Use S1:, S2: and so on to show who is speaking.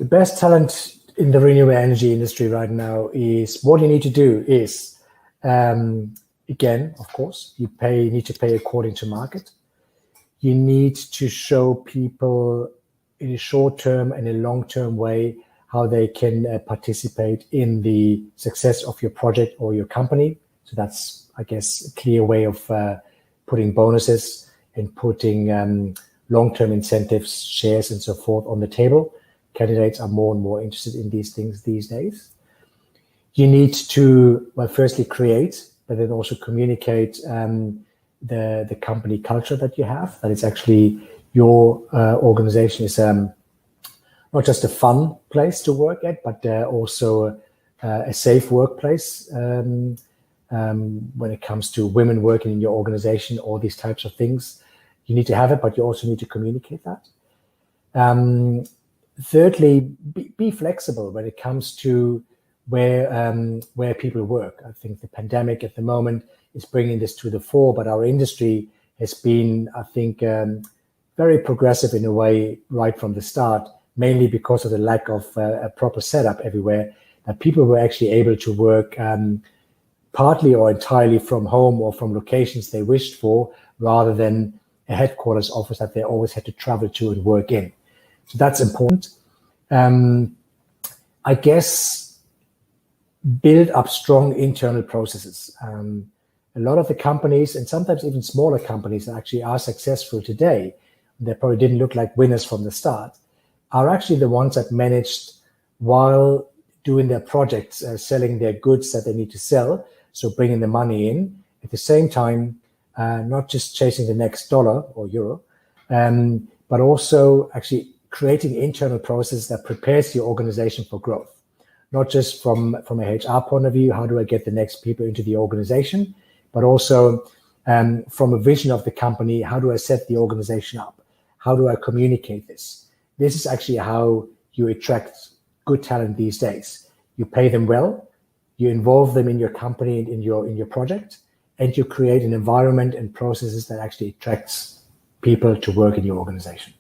S1: The best talent in the renewable energy industry right now is what you need to do is, again, of course, you need to pay according to market. You need to show people in a short-term and a long-term way how they can participate in the success of your project or your company. So that's, I guess, a clear way of putting bonuses and putting long-term incentives, shares, and so forth on the table. Candidates are more and more interested in these things these days. You need to, well, firstly create, but then also communicate the company culture that you have, that it's actually your organization is not just a fun place to work at, but also a safe workplace when it comes to women working in your organization, all these types of things. You need to have it, but you also need to communicate that. Thirdly, be flexible when it comes to where people work. I think the pandemic at the moment is bringing this to the fore, but our industry has been, I think, very progressive in a way right from the start, mainly because of the lack of a proper setup everywhere, that people were actually able to work partly or entirely from home or from locations they wished for, rather than a headquarters office that they always had to travel to and work in. So that's important. I guess build up strong internal processes. A lot of the companies, and sometimes even smaller companies that actually are successful today, they probably didn't look like winners from the start, are actually the ones that managed, while doing their projects, selling their goods that they need to sell, so bringing the money in, at the same time, not just chasing the next dollar or euro, but also actually creating internal processes that prepares your organization for growth. Not just from a HR point of view, how do I get the next people into the organization, but also from a vision of the company, how do I set the organization up? How do I communicate this? This is actually how you attract good talent these days. You pay them well, you involve them in your company and in your project, and you create an environment and processes that actually attracts people to work in your organization.